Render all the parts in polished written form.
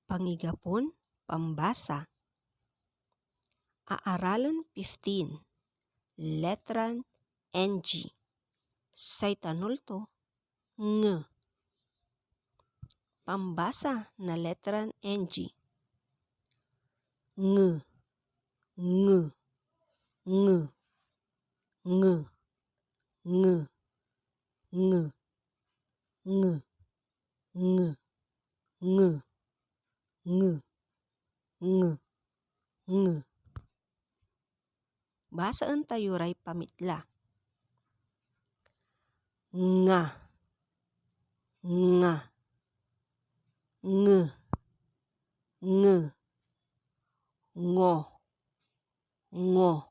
Pangigapon, pambasa. Aaralan 15, letran NG. Say tanulto, ng. Pambasa na letran NG. Ng, ng, ng, ng, ng, ng, ng, ng, ng, ng, ng, ng. Basaan tayo ray pamitla. Nga, nga, ng, ng, ngo, ngo,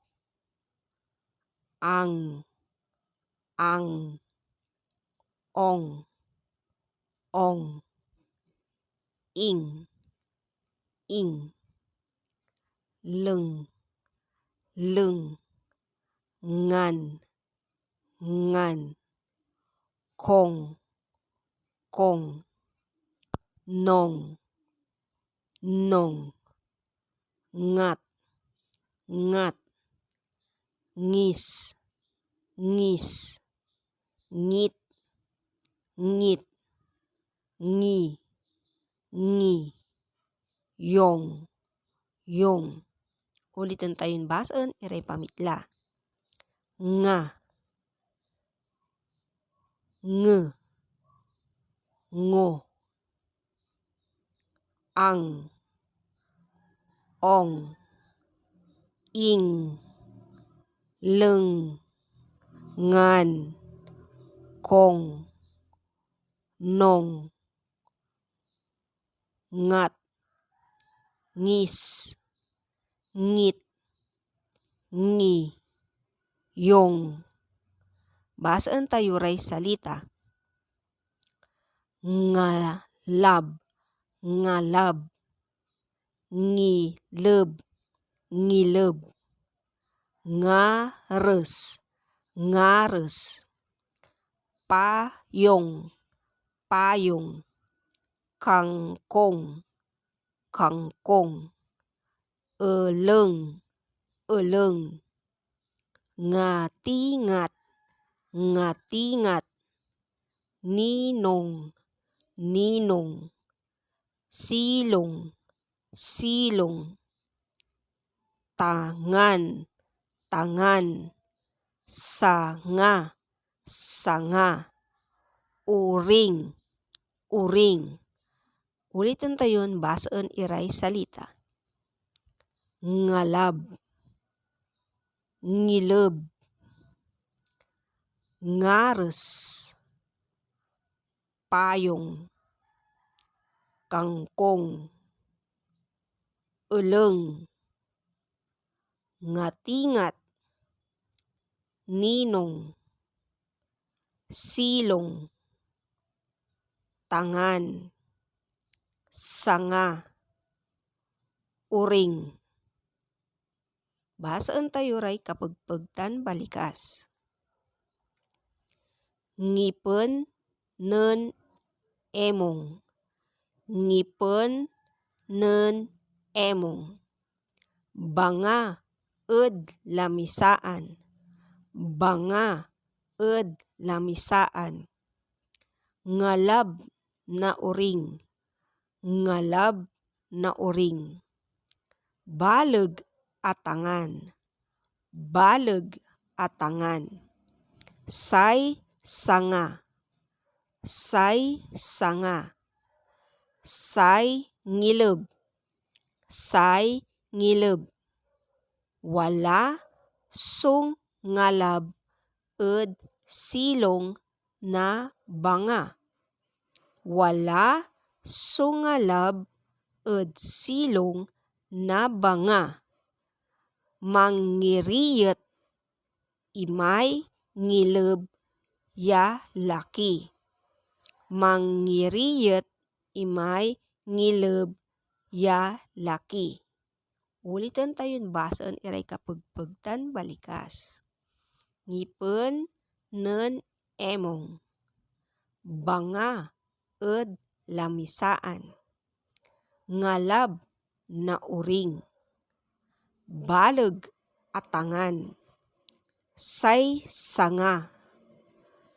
ang, ong, ing, leng, ngan, kong, nong, ngat, ngis, ngit, ngi, yong. Ulitin tayong basaan, iray pamitla. Nga, ng, ngo, ang, ong, ing, leng, ngan, kong, nong, ngat, ngis, ngit, ngi, yong. Basaan tayo ray salita. Ngalab, ngileb, ngares, payong, kangkong, eleng, ngatingat, ninong, silong, tangan, sanga, uring. Ulitin tayon, basaan iray salita. Ngalab, ngileb, ngares, payong, kangkong, eleng, ngatingat, ninong, silong, tangan, sanga, uring. Basaan tayo ray kapagpagtan balikas. Ngipen, nen, emong. Ngipen, nen, emong. Banga, lamisaan. Banga, lamisaan. Ngalab na uring. Ngalab na uring. Baleg atangan. Baleg atangan. Say sanga. Say sanga. Say ngileb. Say ngileb. Wala sung ngalab silong na banga. Wala sung ngalab silong na banga. Manggiriyet imay ngileb ya laki. Manggiriyet imay ngileb ya laki. Ulitin tayon, basaan iray kapagpagtan balikas. Ngipen, nen, emong. Banga, lamisaan. ngalab na uring, baleg atangan, say sanga,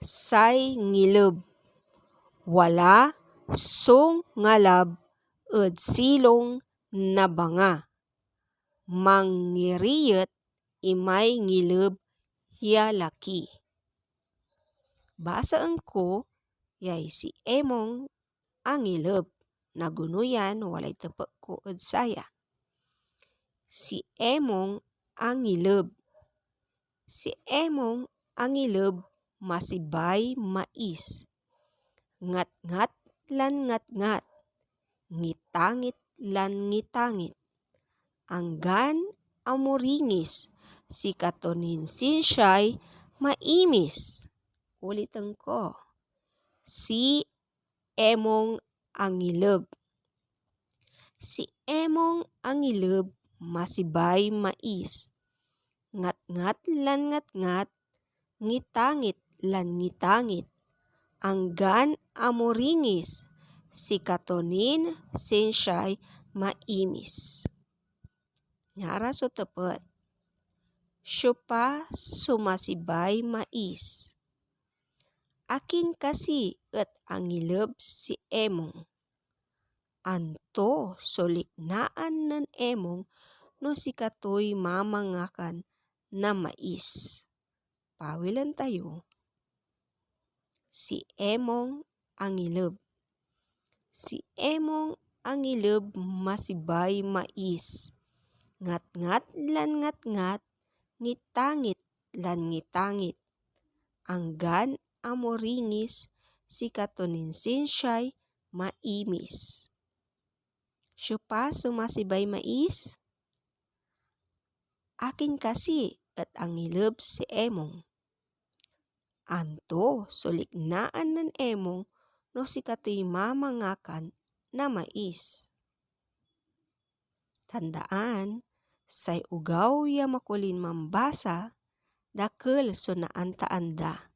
say ngileb, wala song ngalab ed silong na banga, manggiriyet imay ngileb ya laki. Basaan ko, yay si Emong ang ngileb, nagunuyan walay tepe ko ed saya. Si Emong ang ngileb. Si Emong ang ngileb masibay mais. Ngat-ngat lan ngat-ngat, ngitangit lan ngitangit. Anggan amuringis, si katonin sinsyay maimis. Ulitin ko. Si Emong ang ngileb. Si Emong ang ngileb masibay mais. Ngat-ngat lan ngat-ngat, ngitangit lan ngitangit. Anggan amuringis, si katonin sinsyay maimis. Nyara so tepet. Siya pa sumasibay mais. Akin kasi et ang ngileb si Emong. Anto soliknaan nan Emong no si katoy mamangakan na mais. Pawilan tayo. Si Emong ang ngileb. Si Emong ang ngileb masibay mais. Ngat-ngat lan ngat-ngat, ngitangit lan ngitangit. Anggan amuringis, si katonin sinsyay maimis. Siya pa sumasibay mais? Akin kasi at ang ngileb si Emong. Anto soliknaan ng Emong no si katoy mamangakan na mais. Tandaan, say ugaw ya makulin mambasa, dakkel so naanta-anda.